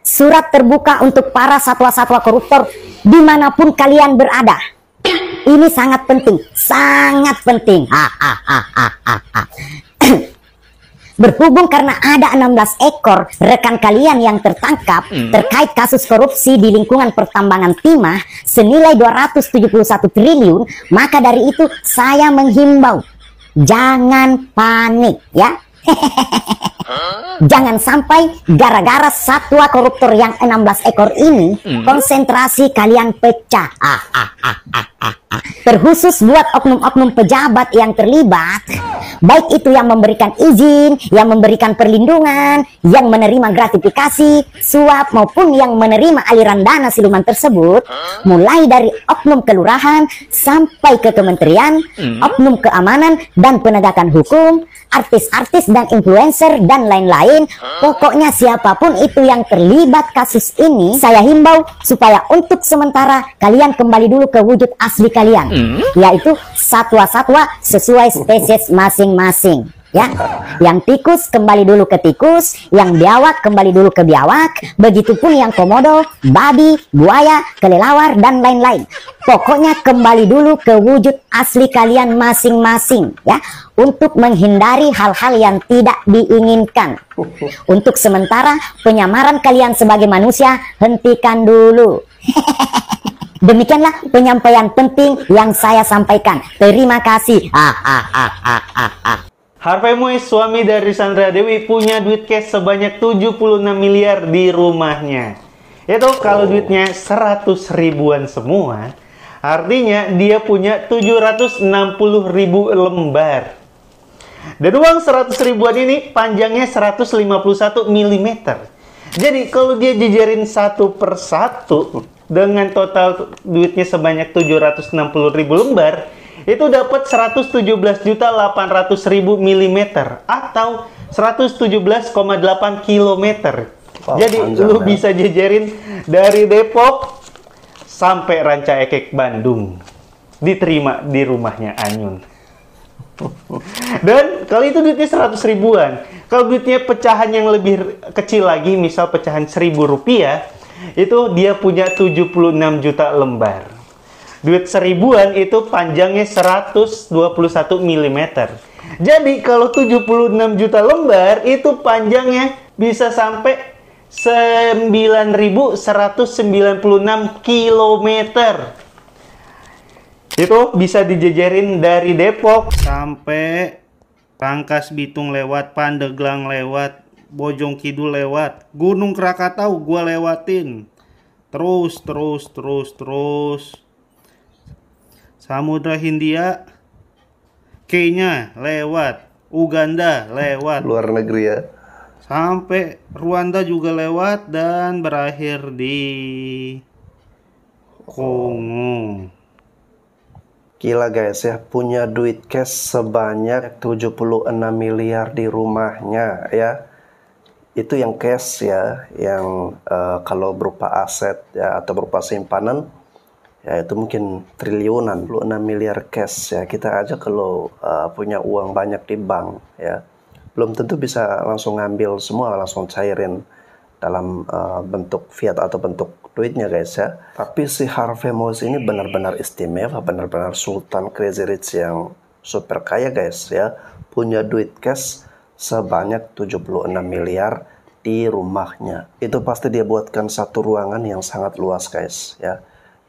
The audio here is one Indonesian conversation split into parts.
Surat terbuka untuk para satwa-satwa koruptor dimanapun kalian berada. Ini sangat penting, sangat penting. Berhubung karena ada 16 ekor rekan kalian yang tertangkap terkait kasus korupsi di lingkungan pertambangan timah senilai 271 triliun, maka dari itu saya menghimbau, jangan panik ya. Jangan sampai gara-gara satwa koruptor yang 16 ekor ini konsentrasi kalian pecah. Terkhusus buat oknum-oknum pejabat yang terlibat, baik itu yang memberikan izin, yang memberikan perlindungan, yang menerima gratifikasi, suap, maupun yang menerima aliran dana siluman tersebut, mulai dari oknum kelurahan sampai ke kementerian, oknum keamanan dan penegakan hukum, artis-artis dan influencer dan lain-lain. Pokoknya siapapun itu yang terlibat kasus ini, saya himbau supaya untuk sementara kalian kembali dulu ke wujud asli kalian, yaitu satwa-satwa sesuai spesies masing-masing ya. Yang tikus kembali dulu ke tikus, yang biawak kembali dulu ke biawak, begitupun yang komodo, babi, buaya, kelelawar dan lain-lain. Pokoknya kembali dulu ke wujud asli kalian masing-masing ya, untuk menghindari hal-hal yang tidak diinginkan. Untuk sementara penyamaran kalian sebagai manusia hentikan dulu. Demikianlah penyampaian penting yang saya sampaikan. Terima kasih. Harvey Moise, suami dari Sandra Dewi, punya duit cash sebanyak 76 miliar di rumahnya. Itu kalau duitnya 100 ribuan semua, artinya dia punya 760 ribu lembar. Dan uang 100 ribuan ini panjangnya 151 mm. Jadi kalau dia jejerin satu per satu dengan total duitnya sebanyak 760 ribu lembar, itu dapat 117.800.000 mm atau 117,8 km. Jadi lu bisa jejerin dari Depok sampai Ranca Ekek Bandung, diterima di rumahnya Anyun. Dan kalau itu duitnya 100 ribuan, kalau duitnya pecahan yang lebih kecil lagi, misal pecahan 1.000 rupiah, itu dia punya 76 juta lembar. Duit 1000-an itu panjangnya 121 mm. Jadi kalau 76 juta lembar itu panjangnya bisa sampai 9.196 km. Itu bisa dijejerin dari Depok sampai Rangkas Bitung lewat, Pandeglang lewat, Bojong Kidul lewat, Gunung Krakatau gua lewatin. Terus. Samudra Hindia, Kenya lewat, Uganda lewat, luar negeri ya, sampai Rwanda juga lewat dan berakhir di Kongo. Gila guys ya, punya duit cash sebanyak 76 miliar di rumahnya ya. Itu yang cash ya, yang kalau berupa aset ya atau berupa simpanan ya itu mungkin triliunan, 6 miliar cash ya. Kita aja kalau punya uang banyak di bank ya, belum tentu bisa langsung ngambil semua, langsung cairin dalam bentuk fiat atau bentuk duitnya guys ya. Tapi si Harvey Moise ini benar-benar istimewa, benar-benar sultan crazy rich yang super kaya guys ya. Punya duit cash sebanyak 76 miliar di rumahnya. Itu pasti dia buatkan satu ruangan yang sangat luas guys ya,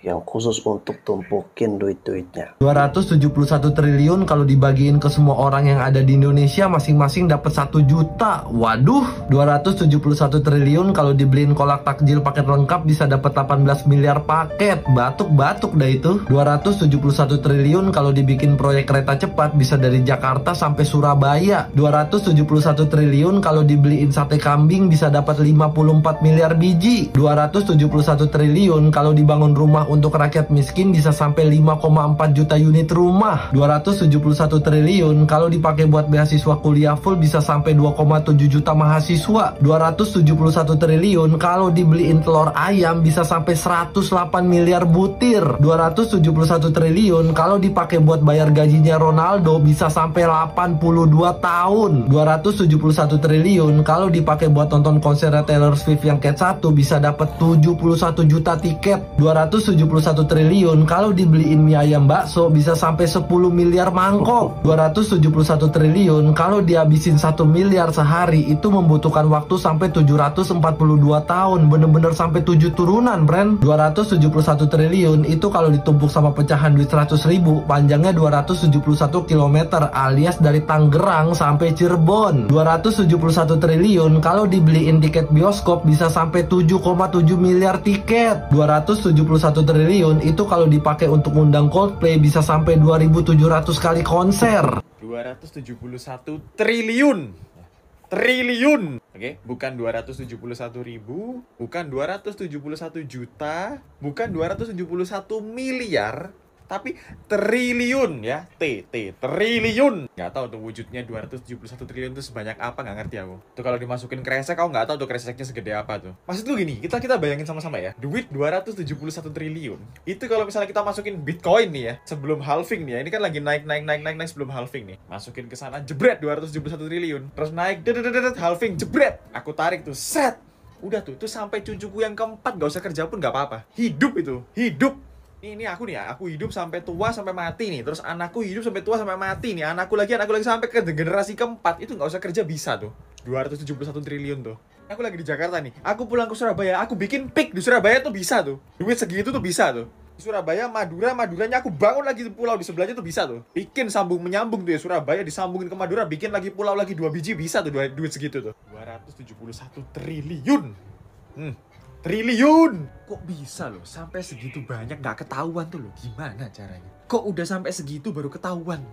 yang khusus untuk tumpukin duit-duitnya. 271 triliun kalau dibagiin ke semua orang yang ada di Indonesia masing-masing dapat 1 juta. Waduh, 271 triliun kalau dibeliin kolak takjil paket lengkap bisa dapat 18 miliar paket. Batuk-batuk dah itu. 271 triliun kalau dibikin proyek kereta cepat bisa dari Jakarta sampai Surabaya. 271 triliun kalau dibeliin sate kambing bisa dapat 54 miliar biji. 271 triliun kalau dibangun rumah untuk rakyat miskin bisa sampai 5,4 juta unit rumah. 271 triliun kalau dipakai buat beasiswa kuliah full bisa sampai 2,7 juta mahasiswa. 271 triliun kalau dibeliin telur ayam bisa sampai 108 miliar butir. 271 triliun kalau dipakai buat bayar gajinya Ronaldo bisa sampai 82 tahun. 271 triliun kalau dipakai buat nonton konser Taylor Swift yang Cat 1 bisa dapat 71 juta tiket. 271 triliun kalau dibeliin mie ayam bakso bisa sampai 10 miliar mangkok. 271 triliun kalau dihabisin 1 miliar sehari itu membutuhkan waktu sampai 742 tahun. Bener-bener sampai 7 turunan, Bren. 271 triliun itu kalau ditumpuk sama pecahan duit 100 ribu panjangnya 271 km alias dari Tangerang sampai Cirebon. 271 triliun kalau dibeliin tiket bioskop bisa sampai 7,7 miliar tiket. 271 triliun itu kalau dipakai untuk undang Coldplay bisa sampai 2.700 kali konser. 271 triliun. Triliun. Oke, bukan 271 ribu, bukan 271 juta, bukan 271 miliar, tapi triliun ya, triliun. Nggak tahu tuh wujudnya 271 triliun itu sebanyak apa, nggak ngerti aku. Tuh kalau dimasukin kresek, kau nggak tahu tuh kreseknya segede apa tuh. Maksud lu gini, kita bayangin sama-sama ya, duit 271 triliun. Itu kalau misalnya kita masukin Bitcoin nih ya, sebelum halving nih ya, ini kan lagi naik sebelum halving nih. Masukin ke sana, jebret 271 triliun. Terus naik, halving, jebret. Aku tarik tuh, set. Udah tuh sampai cucuku yang keempat gak usah kerja pun gak apa-apa. Hidup itu, hidup. Ini aku nih ya, aku hidup sampai tua sampai mati nih. Terus anakku hidup sampai tua sampai mati nih. Anakku lagi sampai ke generasi keempat. Itu nggak usah kerja bisa tuh. 271 triliun tuh. Aku lagi di Jakarta nih. Aku pulang ke Surabaya, aku bikin pik di Surabaya tuh bisa tuh. Duit segitu tuh bisa tuh. Di Surabaya, Maduranya aku bangun lagi pulau di sebelahnya tuh bisa tuh. Bikin menyambung tuh ya, Surabaya disambungin ke Madura, bikin lagi pulau lagi 2 biji bisa tuh duit segitu tuh. 271 triliun. Triliun. Kok bisa loh sampai segitu banyak gak ketahuan tuh loh. Gimana caranya? Kok udah sampai segitu baru ketahuan?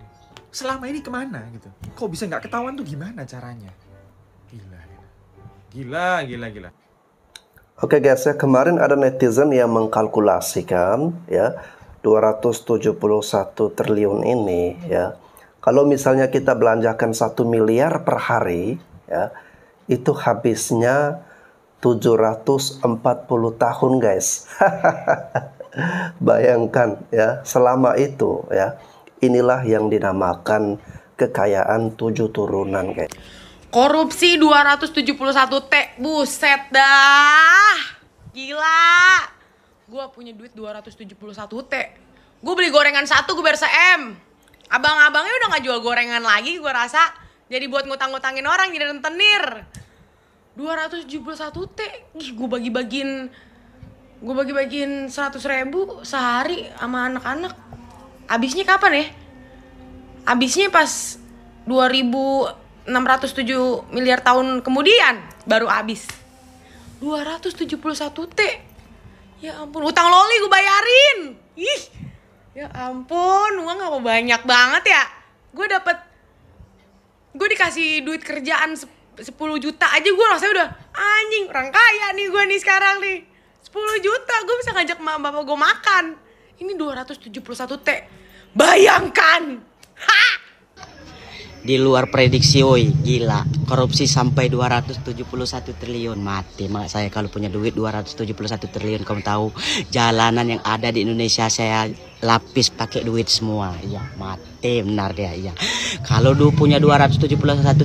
Selama ini kemana gitu? Kok bisa gak ketahuan tuh gimana caranya? Gila. Oke guys ya, kemarin ada netizen yang mengkalkulasikan ya 271 triliun ini ya. Kalau misalnya kita belanjakan 1 miliar per hari ya, itu habisnya 740 tahun guys. Bayangkan ya, selama itu ya, inilah yang dinamakan kekayaan 7 turunan guys. Korupsi 271 T, buset dah. Gila. Gue punya duit 271 T. Gue beli gorengan 1 gue bayar se-M. Abang-abangnya udah gak jual gorengan lagi gue rasa. Jadi buat ngutang-ngutangin orang jadi rentenir. 271 T, gue bagi-bagiin 100 ribu sehari sama anak-anak. Abisnya kapan ya? Abisnya pas 2.607 miliar tahun kemudian baru abis. 271 T. Ya ampun, utang loli gue bayarin. Ih, ya ampun, uang gak banyak banget ya. Gue dikasih duit kerjaan 10 juta aja gue rasanya udah anjing, orang kaya nih gue nih sekarang nih. 10 juta gue bisa ngajak mama bapak gue makan. Ini 271 T. Bayangkan. Ha! Di luar prediksi, woi, gila. Korupsi sampai 271 triliun. Mati mak saya kalau punya duit 271 triliun. Kamu tahu jalanan yang ada di Indonesia saya lapis pakai duit semua. Iya, mati benar dia. Iya. Kalau dulu punya 271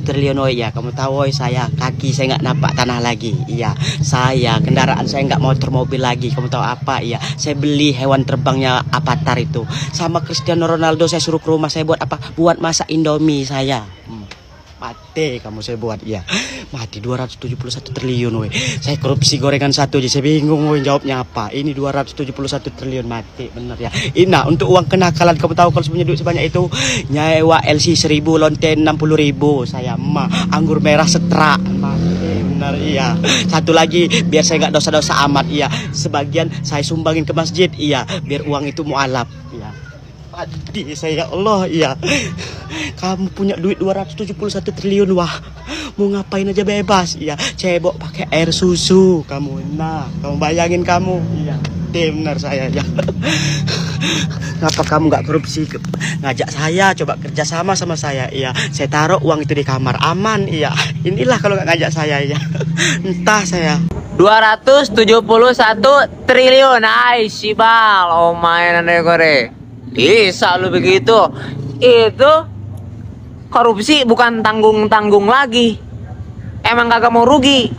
triliun, woi, ya kamu tahu, woi, saya kaki saya nggak napak tanah lagi. Iya, saya kendaraan saya nggak motor mobil lagi. Kamu tahu apa? Iya, saya beli hewan terbangnya Avatar itu. Sama Cristiano Ronaldo saya suruh ke rumah saya buat apa? Buat masak Indomie saya. Mati kamu saya buat, ya. Mati 271 triliun, woi. Saya korupsi gorengan 1 aja saya bingung, woi, jawabnya apa. Ini 271 triliun, mati bener ya. Nah, untuk uang kenakalan kamu tahu kalau punya duit sebanyak itu nyewa LC 1000, lonten 60.000 saya mah. Anggur merah setra, mati bener, iya. Satu lagi biar saya nggak dosa-dosa amat, iya. Sebagian saya sumbangin ke masjid, iya, biar uang itu mualaf, iya. Adik saya, ya Allah, iya. Kamu punya duit 271 triliun, wah. Mau ngapain aja bebas, iya. Cebok pakai air susu kamu. Nah, kamu bayangin kamu, iya. mati benar saya ya. Kenapa kamu nggak korupsi? Ngajak saya coba kerjasama sama saya. Iya, saya taruh uang itu di kamar aman. Iya, inilah kalau nggak ngajak saya ya. Entah saya. 271 triliun. Ay, sibal. Oh mainan deh kore. Bisa lu begitu. Itu korupsi bukan tanggung-tanggung lagi. Emang kagak mau rugi.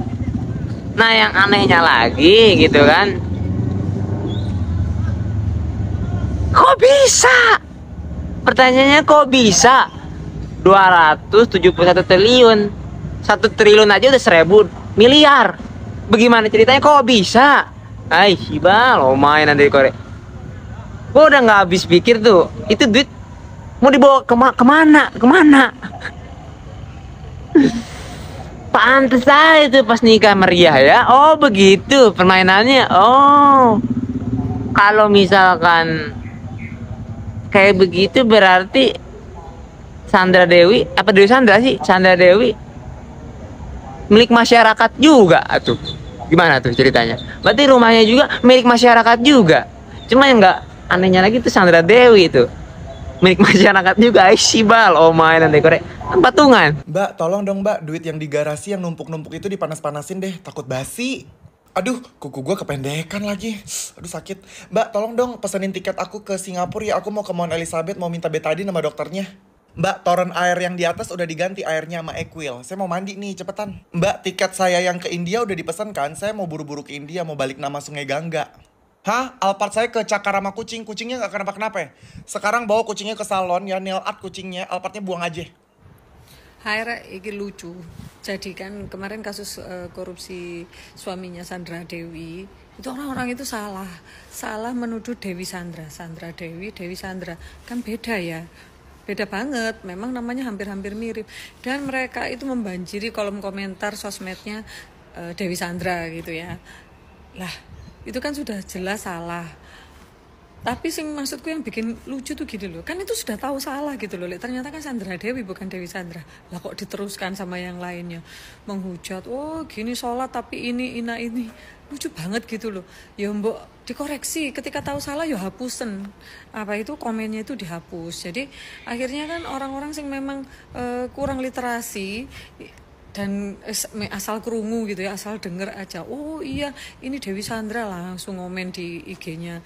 Nah yang anehnya lagi gitu kan, kok bisa? Pertanyaannya kok bisa? 271 triliun. 1 triliun aja udah 1000 miliar. Bagaimana ceritanya kok bisa? Ay, sibal, oh mainan dari Korea. Gue udah nggak habis pikir tuh. Itu duit mau dibawa kemana? Pantes aja itu pas nikah meriah ya. Oh begitu permainannya. Oh, kalau misalkan kayak begitu berarti Sandra Dewi, apa Dewi Sandra sih? Sandra Dewi milik masyarakat juga tuh. Gimana tuh ceritanya? Berarti rumahnya juga milik masyarakat juga. Cuma yang nggak anehnya lagi tuh Sandra Dewi itu milik masyarakat juga. Sibal, oh mainan dekore patungan. Mbak, tolong dong mbak, duit yang di garasi yang numpuk-numpuk itu dipanas-panasin deh, takut basi. Aduh, kuku gue kependekan lagi. Aduh sakit. Mbak, tolong dong pesenin tiket aku ke Singapura ya. Aku mau ke Mount Elizabeth, mau minta betadine sama dokternya. Mbak, toren air yang di atas udah diganti airnya sama Equil. Saya mau mandi nih, cepetan. Mbak, tiket saya yang ke India udah dipesan kan? Saya mau buru-buru ke India, mau balik nama Sungai Gangga. Hah? Alphard saya ke cakar sama kucing. Kucingnya gak kenapa-kenapa ya? Sekarang bawa kucingnya ke salon ya, nail art kucingnya. Alphardnya buang aja. Hai Rek, ini lucu. Jadi kan kemarin kasus korupsi suaminya Sandra Dewi, itu orang-orang itu salah menuduh Dewi Sandra Dewi Sandra, kan beda ya, beda banget, memang namanya hampir-hampir mirip, dan mereka itu membanjiri kolom komentar sosmednya Dewi Sandra gitu ya. Lah itu kan sudah jelas salah. Tapi sing maksudku yang bikin lucu tuh gini loh, kan itu sudah tahu salah gitu loh. Ternyata kan Sandra Dewi bukan Dewi Sandra. Lah kok diteruskan sama yang lainnya menghujat, oh gini sholat tapi ini lucu banget gitu loh. Ya mbok dikoreksi, ketika tahu salah ya hapusen. Apa itu komennya itu dihapus. Jadi akhirnya kan orang-orang sing memang kurang literasi dan asal kerungu gitu ya, asal denger aja, oh iya ini Dewi Sandra, langsung ngomen di IG-nya.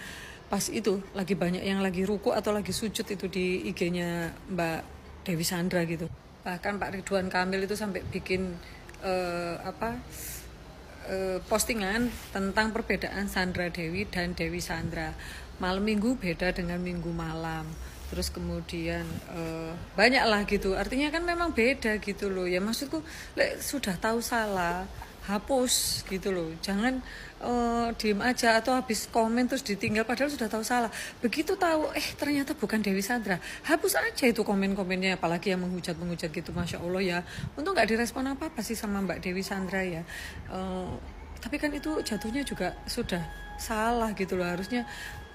Pas itu lagi banyak yang lagi ruku atau lagi sujud itu di IG-nya Mbak Dewi Sandra gitu. Bahkan Pak Ridwan Kamil itu sampai bikin postingan tentang perbedaan Sandra Dewi dan Dewi Sandra. Malam minggu beda dengan minggu malam. Terus kemudian banyak lah gitu. Artinya kan memang beda gitu loh. Ya maksudku sudah tahu salah, hapus gitu loh. Jangan diem aja atau habis komen terus ditinggal padahal sudah tahu salah. Begitu tahu ternyata bukan Dewi Sandra, hapus aja itu komen-komennya, apalagi yang menghujat gitu. Masya Allah ya, untung nggak direspon apa-apa sih sama Mbak Dewi Sandra ya. Tapi kan itu jatuhnya juga sudah salah gitu loh. Harusnya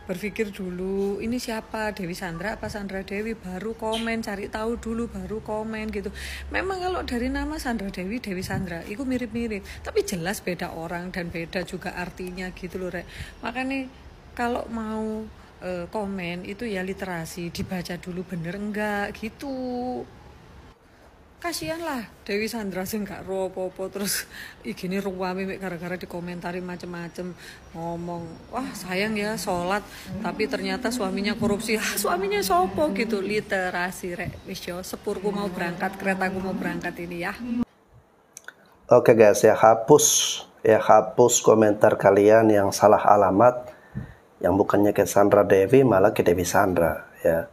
berpikir dulu, ini siapa, Dewi Sandra apa Sandra Dewi, baru komen, cari tahu dulu baru komen gitu. Memang kalau dari nama Sandra Dewi, Dewi Sandra itu mirip-mirip, tapi jelas beda orang dan beda juga artinya gitu loh Rek. Makanya kalau mau komen itu ya literasi, dibaca dulu bener enggak gitu. Kasihan lah Dewi Sandra sing gak ropo-opo terus gini ruwame gara-gara dikomentari macem-macem, ngomong wah sayang ya sholat tapi ternyata suaminya korupsi. Suaminya sopo gitu. Literasi Rek, wis yo sepurku mau berangkat, keretaku mau berangkat ini ya. Oke guys, ya hapus komentar kalian yang salah alamat, yang bukannya ke Sandra Dewi malah ke Dewi Sandra ya.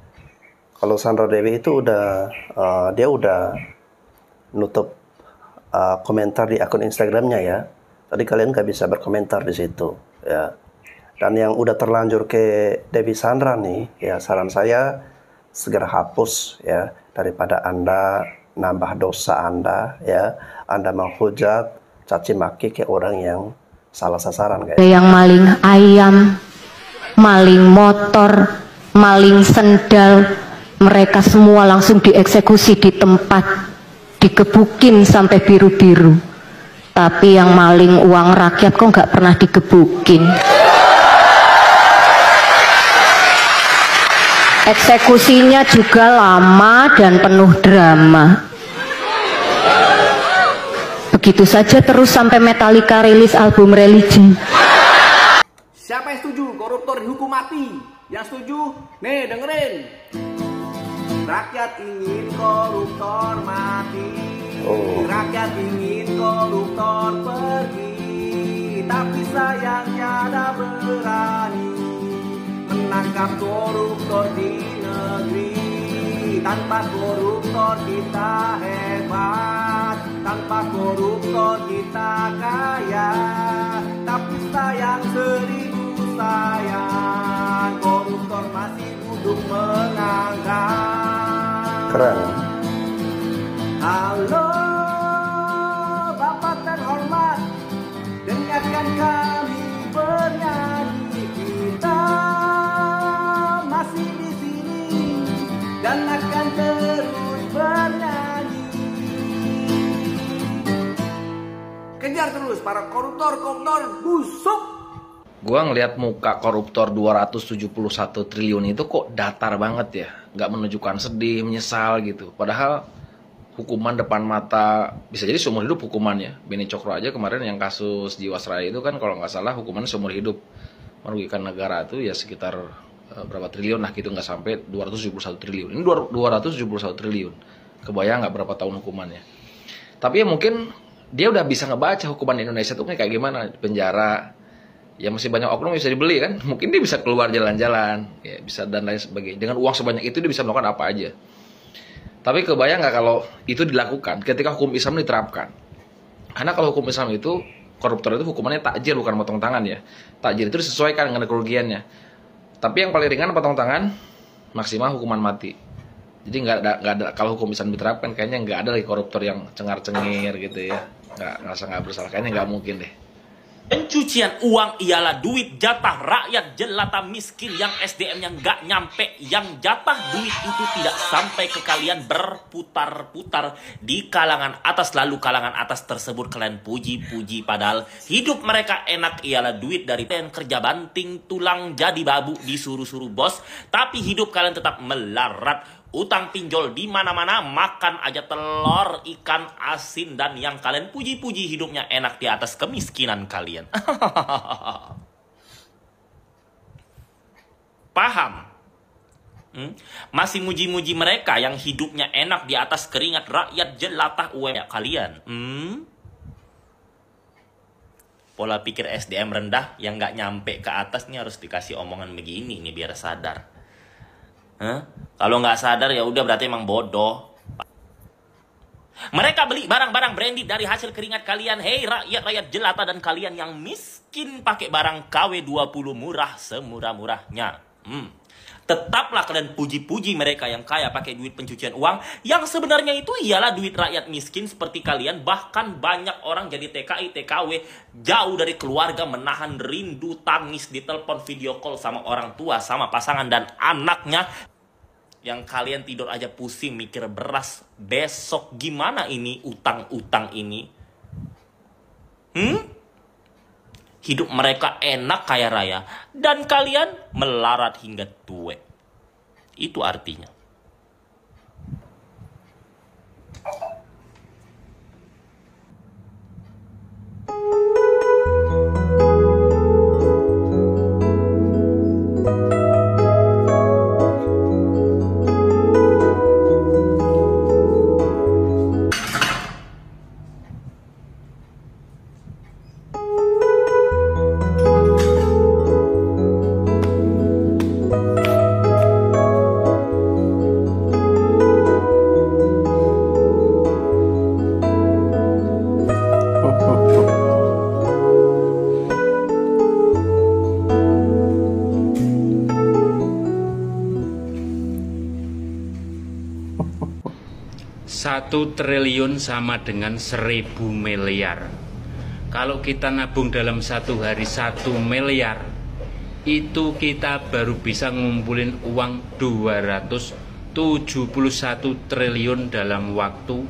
Kalau Sandra Dewi itu dia udah nutup komentar di akun Instagramnya ya. Tadi kalian nggak bisa berkomentar di situ ya. Dan yang udah terlanjur ke Dewi Sandra nih ya, saran saya segera hapus ya, daripada Anda nambah dosa Anda ya. Anda menghujat, caci maki ke orang yang salah sasaran guys. Yang maling ayam, maling motor, maling sendal, mereka semua langsung dieksekusi di tempat, digebukin sampai biru-biru. Tapi yang maling uang rakyat kok nggak pernah digebukin. Eksekusinya juga lama dan penuh drama. Begitu saja terus sampai Metallica rilis album Religi. Siapa yang setuju koruptor dihukum mati? Yang setuju? Nih dengerin. Rakyat ingin koruptor mati. Rakyat ingin koruptor pergi. Tapi sayangnya ada berani menangkap koruptor di negeri. Tanpa koruptor kita hebat, tanpa koruptor kita kaya. Tapi sayang seribu sayang, koruptor masih duduk mengangkat. Keren. Halo Bapak terhormat, dengarkan kami bernyanyi. Kita masih di sini dan akan terus bernyanyi. Kejar terus para koruptor busuk. Gua ngelihat muka koruptor 271 triliun itu kok datar banget ya, nggak menunjukkan sedih, menyesal gitu. Padahal hukuman depan mata bisa jadi seumur hidup hukumannya. Beni Cokro aja kemarin yang kasus Jiwasraya itu kan kalau nggak salah hukumannya seumur hidup, merugikan negara itu ya sekitar berapa triliun lah gitu, nggak sampai 271 triliun. Ini 271 triliun. Kebayang nggak berapa tahun hukumannya? Tapi ya mungkin dia udah bisa ngebaca hukuman di Indonesia tuh kayak gimana, penjara. Ya masih banyak oknum bisa dibeli kan. Mungkin dia bisa keluar jalan-jalan, ya bisa dan lain sebagainya. Dengan uang sebanyak itu dia bisa melakukan apa aja. Tapi kebayang nggak kalau itu dilakukan ketika hukum Islam diterapkan? Karena kalau hukum Islam itu koruptor itu hukumannya takjir bukan potong tangan ya. Takjir itu disesuaikan dengan kerugiannya. Tapi yang paling ringan potong tangan, maksimal hukuman mati. Jadi nggak ada kalau hukum Islam diterapkan kayaknya nggak ada lagi koruptor yang cengar-cengir gitu ya. Nggak bersalah, kayaknya nggak mungkin deh. Pencucian uang ialah duit jatah rakyat jelata miskin yang SDM-nya nggak nyampe, yang jatah duit itu tidak sampai ke kalian berputar-putar di kalangan atas, lalu kalangan atas tersebut kalian puji-puji padahal hidup mereka enak ialah duit dari yang kerja banting tulang jadi babu disuruh-suruh bos, tapi hidup kalian tetap melarat. Utang pinjol di mana-mana, makan aja telur, ikan asin, dan yang kalian puji-puji hidupnya enak di atas kemiskinan kalian. Paham? Masih muji-muji mereka yang hidupnya enak di atas keringat rakyat jelata UMR kalian. Pola pikir SDM rendah yang nggak nyampe ke atas nih harus dikasih omongan begini nih biar sadar. Kalau nggak sadar ya udah berarti emang bodoh. Mereka beli barang-barang branded dari hasil keringat kalian. Hei rakyat-rakyat jelata dan kalian yang miskin pakai barang KW20 murah semurah-murahnya. Tetaplah kalian puji-puji mereka yang kaya pakai duit pencucian uang, yang sebenarnya itu ialah duit rakyat miskin seperti kalian. Bahkan banyak orang jadi TKI, TKW, jauh dari keluarga, menahan rindu tangis di telepon video call sama orang tua, sama pasangan dan anaknya. Yang kalian tidur aja pusing mikir beras besok gimana ini utang-utang ini. Hidup mereka enak kaya raya dan kalian melarat hingga tua. Itu artinya. Satu triliun sama dengan 1000 miliar. Kalau kita nabung dalam satu hari 1 miliar, itu kita baru bisa ngumpulin uang 271 triliun dalam waktu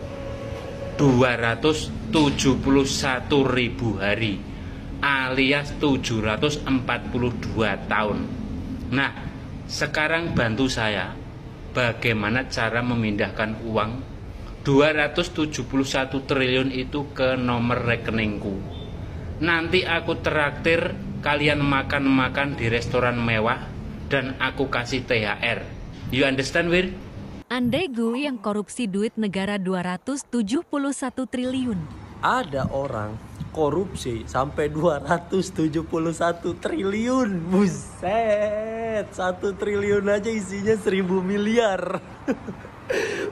271.000 hari, alias 742 tahun. Nah, Sekarang bantu saya bagaimana cara memindahkan uang 271 triliun itu ke nomor rekeningku. Nanti aku traktir kalian makan-makan di restoran mewah dan aku kasih THR. You understand, Wir? Andai gue yang korupsi duit negara 271 triliun. Ada orang korupsi sampai 271 triliun. Buset, 1 triliun aja isinya 1000 miliar.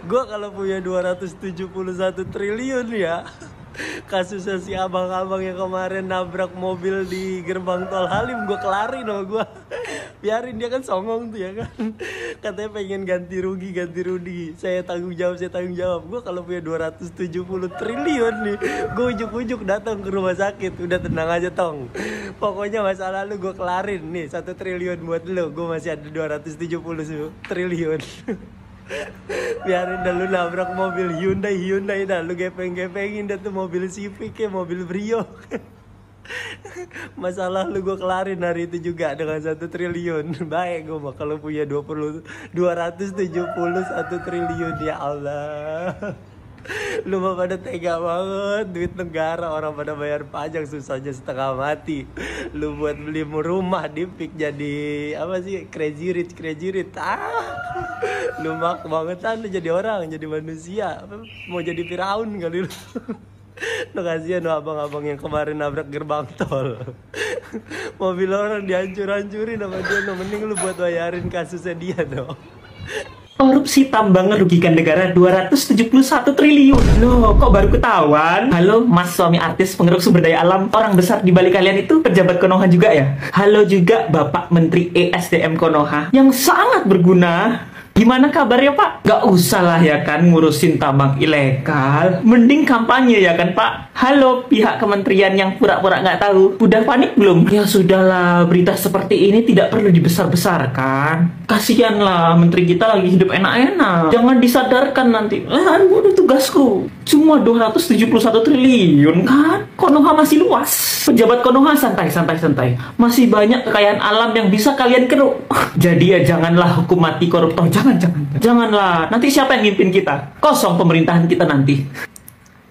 Gua kalau punya 271 triliun ya, kasusnya si abang-abang yang kemarin nabrak mobil di gerbang tol Halim, gue kelarin sama gue. Biarin, dia kan songong tuh ya kan, katanya pengen ganti rugi. Saya tanggung jawab. Gue kalau punya 270 triliun nih, gue ujuk-ujuk datang ke rumah sakit. Udah tenang aja Tong, pokoknya masa lalu gue kelarin nih. 1 triliun buat lo, gue masih ada 270 triliun. Biarin dah lu nabrak mobil Hyundai dah, lu gepeng-gepengin dah tuh mobil Civic ya, mobil Brio. Masalah lu gue kelarin hari itu juga dengan 1 triliun. Baik gue mah kalau punya 271 triliun, ya Allah. Lu mah pada tega banget, duit negara orang pada bayar pajak susahnya setengah mati. Lu buat beli rumah di Pik jadi apa sih, crazy rich. Lu mak banget kan, lu jadi orang, jadi manusia. Mau jadi Firaun kali lu. Lu kasihan abang-abang yang kemarin nabrak gerbang tol. Mobil orang dihancur-hancurin sama dia, mending lu buat bayarin kasusnya dia dong. Korupsi tambang merugikan negara 271 triliun. Loh, kok baru ketahuan? Halo, Mas suami artis penggeruk sumber daya alam. Orang besar di balik kalian itu pejabat Konoha juga ya? Halo juga Bapak Menteri ESDM Konoha yang sangat berguna. Gimana kabarnya Pak? Gak usah lah ya kan ngurusin tambang ilegal. Mending kampanye ya kan Pak? Halo pihak kementerian yang pura-pura gak tahu. Udah panik belum? Ya sudahlah, berita seperti ini tidak perlu dibesar-besarkan. Kasihan lah, menteri kita lagi hidup enak-enak. Jangan disadarkan nanti. Udah tugasku. Cuma 271 triliun kan? Konoha masih luas. Pejabat Konoha santai. Masih banyak kekayaan alam yang bisa kalian keruk. Jadi ya janganlah hukum mati koruptor. Janganlah. Nanti siapa yang mimpin kita? Kosong pemerintahan kita nanti.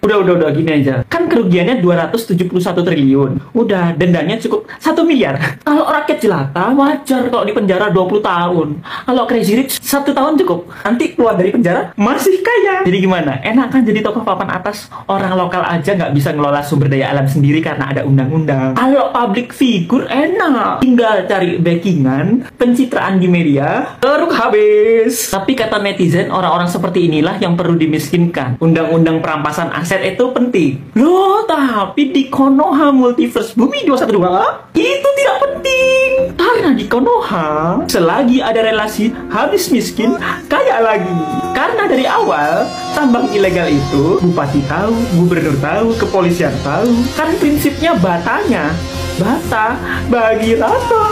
Udah gini aja. Kan kerugiannya 271 triliun. Udah, dendanya cukup 1 miliar. Kalau rakyat jelata wajar kalau di penjara 20 tahun. Kalau crazy rich 1 tahun cukup. Nanti keluar dari penjara masih kaya. Jadi gimana? Enak kan jadi tokoh papan atas? Orang lokal aja nggak bisa ngelola sumber daya alam sendiri karena ada undang-undang. Kalau public figure enak. Tinggal cari backingan, pencitraan di media, terus habis. Tapi kata netizen, orang-orang seperti inilah yang perlu dimiskinkan. Undang-undang perampasan aset itu penting. Loh, tapi di Konoha Multiverse Bumi 212 itu tidak penting. Karena di Konoha selagi ada relasi habis miskin, kaya lagi. Karena dari awal tambang ilegal itu bupati tahu, gubernur tahu, kepolisian tahu. Kan prinsipnya batanya bata bagi rata.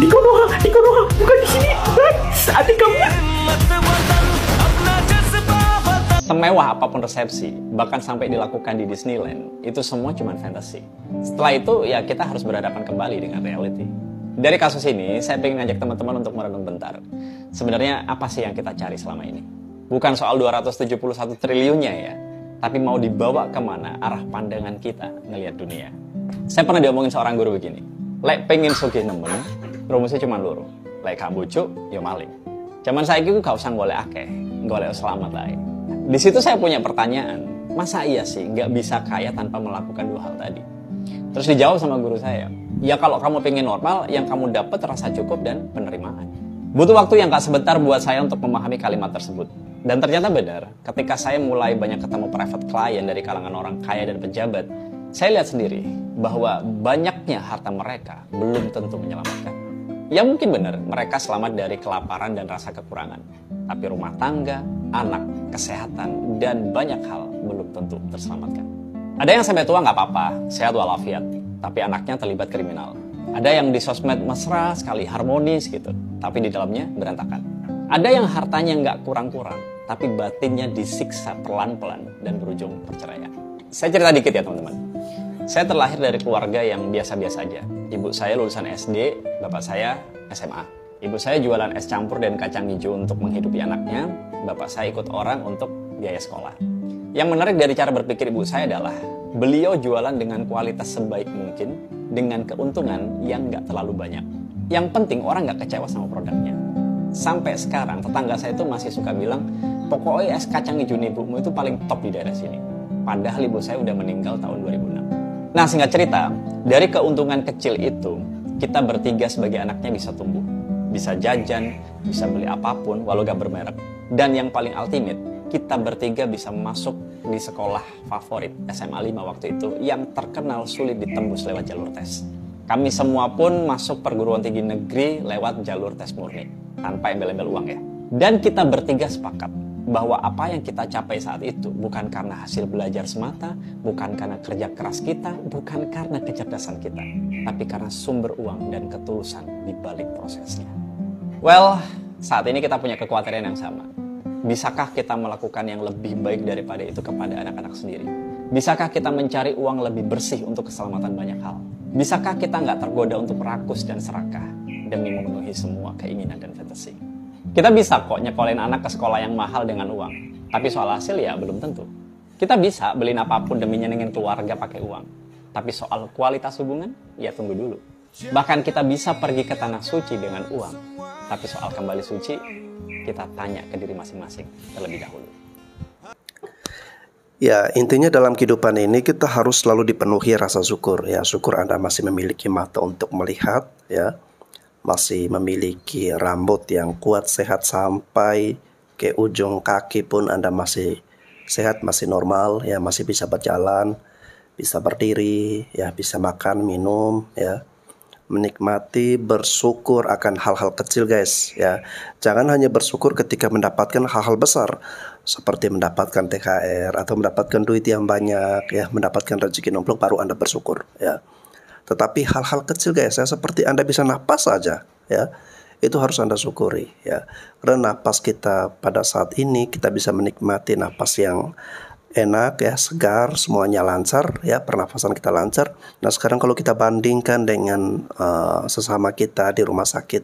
Di Konoha, bukan di sini. Saat kamu semewah apapun resepsi, bahkan sampai dilakukan di Disneyland, itu semua cuma fantasi. Setelah itu, ya kita harus berhadapan kembali dengan reality. Dari kasus ini, saya pengen ngajak teman-teman untuk merenung bentar. Sebenarnya apa sih yang kita cari selama ini? Bukan soal 271 triliunnya ya, tapi mau dibawa kemana arah pandangan kita ngelihat dunia. Saya pernah diomongin seorang guru begini, lek pengen sugih nemen, rumusnya cuma loro. Lek gak bujuk, ya maling. Zaman saya itu gak usah golek akeh, golek selamat lah. Di situ saya punya pertanyaan, masa iya sih nggak bisa kaya tanpa melakukan 2 hal tadi? Terus dijawab sama guru saya, ya kalau kamu pengen normal, yang kamu dapat rasa cukup dan penerimaan. Butuh waktu yang gak sebentar buat saya untuk memahami kalimat tersebut. Dan ternyata benar, ketika saya mulai banyak ketemu private client dari kalangan orang kaya dan pejabat, saya lihat sendiri bahwa banyaknya harta mereka belum tentu menyelamatkan. Ya mungkin benar, mereka selamat dari kelaparan dan rasa kekurangan. Tapi rumah tangga, anak, kesehatan, dan banyak hal belum tentu terselamatkan. Ada yang sampai tua nggak apa-apa, sehat walafiat, tapi anaknya terlibat kriminal. Ada yang di sosmed mesra sekali, harmonis gitu, tapi di dalamnya berantakan. Ada yang hartanya nggak kurang-kurang, tapi batinnya disiksa pelan-pelan dan berujung perceraian. Saya cerita dikit ya teman-teman. Saya terlahir dari keluarga yang biasa-biasa aja. Ibu saya lulusan SD, bapak saya SMA. Ibu saya jualan es campur dan kacang hijau untuk menghidupi anaknya, bapak saya ikut orang untuk biaya sekolah. Yang menarik dari cara berpikir ibu saya adalah beliau jualan dengan kualitas sebaik mungkin, dengan keuntungan yang nggak terlalu banyak. Yang penting orang nggak kecewa sama produknya. Sampai sekarang tetangga saya itu masih suka bilang, pokoknya es kacang hijau ibumu itu paling top di daerah sini. Padahal ibu saya udah meninggal tahun 2006. Nah, singkat cerita, dari keuntungan kecil itu, kita bertiga sebagai anaknya bisa tumbuh. Bisa jajan, bisa beli apapun walau gak bermerek. Dan yang paling ultimate, kita bertiga bisa masuk di sekolah favorit SMA 5 waktu itu yang terkenal sulit ditembus lewat jalur tes. Kami semua pun masuk perguruan tinggi negeri lewat jalur tes murni, tanpa embel-embel uang ya. Dan kita bertiga sepakat bahwa apa yang kita capai saat itu bukan karena hasil belajar semata, bukan karena kerja keras kita, bukan karena kecerdasan kita, tapi karena sumber uang dan ketulusan di balik prosesnya. Well, saat ini kita punya kekhawatiran yang sama. Bisakah kita melakukan yang lebih baik daripada itu kepada anak-anak sendiri? Bisakah kita mencari uang lebih bersih untuk keselamatan banyak hal? Bisakah kita nggak tergoda untuk rakus dan serakah demi memenuhi semua keinginan dan fantasi? Kita bisa kok nyekolin anak ke sekolah yang mahal dengan uang. Tapi soal hasil ya belum tentu. Kita bisa beliin apapun demi nyenengin keluarga pakai uang. Tapi soal kualitas hubungan, ya tunggu dulu. Bahkan kita bisa pergi ke tanah suci dengan uang. Tapi soal kembali suci, kita tanya ke diri masing-masing terlebih dahulu. Ya, intinya dalam kehidupan ini kita harus selalu dipenuhi rasa syukur. Ya, syukur Anda masih memiliki mata untuk melihat, ya. Masih memiliki rambut yang kuat, sehat sampai ke ujung kaki pun Anda masih sehat, masih normal, ya, masih bisa berjalan, bisa berdiri, ya, bisa makan, minum, ya. Menikmati, bersyukur akan hal-hal kecil guys, ya. Jangan hanya bersyukur ketika mendapatkan hal-hal besar seperti mendapatkan THR atau mendapatkan duit yang banyak, ya, mendapatkan rezeki nomplok baru Anda bersyukur, ya. Tetapi hal-hal kecil guys, ya, seperti Anda bisa napas saja, ya, itu harus Anda syukuri, ya. Karena napas kita pada saat ini kita bisa menikmati napas yang enak, ya, segar, semuanya lancar, ya, pernafasan kita lancar. Nah, sekarang kalau kita bandingkan dengan sesama kita di rumah sakit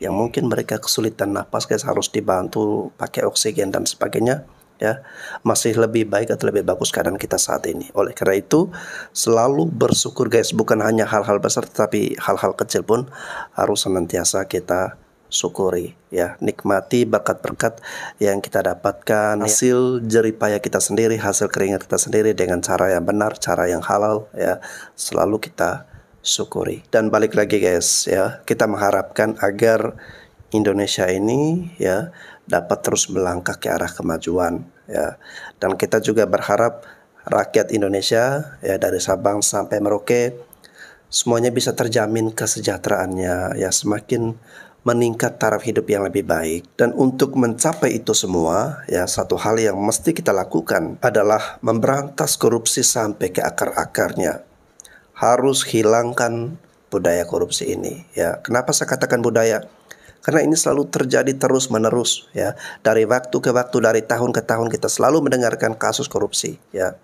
yang mungkin mereka kesulitan napas guys, harus dibantu pakai oksigen dan sebagainya, ya, masih lebih baik atau lebih bagus keadaan kita saat ini. Oleh karena itu selalu bersyukur guys, bukan hanya hal-hal besar tetapi hal-hal kecil pun harus senantiasa kita syukuri, ya. Nikmati berkat-berkat yang kita dapatkan, hasil jeripaya kita sendiri, hasil keringat kita sendiri dengan cara yang benar, cara yang halal, ya. Selalu kita syukuri. Dan balik lagi guys, ya, kita mengharapkan agar Indonesia ini, ya, dapat terus melangkah ke arah kemajuan, ya. Dan kita juga berharap rakyat Indonesia, ya, dari Sabang sampai Merauke semuanya bisa terjamin kesejahteraannya, ya, semakin meningkat taraf hidup yang lebih baik. Dan untuk mencapai itu semua, ya, satu hal yang mesti kita lakukan adalah memberantas korupsi sampai ke akar-akarnya. Harus hilangkan budaya korupsi ini, ya. Kenapa saya katakan budaya? Karena ini selalu terjadi terus menerus, ya. Dari waktu ke waktu, dari tahun ke tahun kita selalu mendengarkan kasus korupsi, ya.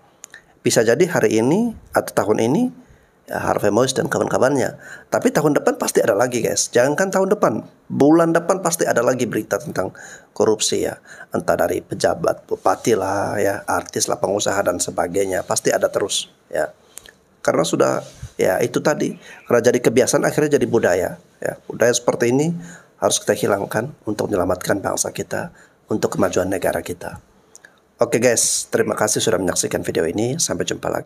Bisa jadi hari ini atau tahun ini, ya, Harvey Mois dan kawan-kawannya. Tapi tahun depan pasti ada lagi guys. Jangankan tahun depan, bulan depan pasti ada lagi berita tentang korupsi, ya. Entah dari pejabat, bupati lah, ya, artis lah, pengusaha dan sebagainya. Pasti ada terus, ya. Karena sudah, ya, itu tadi, karena jadi kebiasaan akhirnya jadi budaya, ya. Budaya seperti ini harus kita hilangkan untuk menyelamatkan bangsa kita, untuk kemajuan negara kita. Oke guys, terima kasih sudah menyaksikan video ini. Sampai jumpa lagi.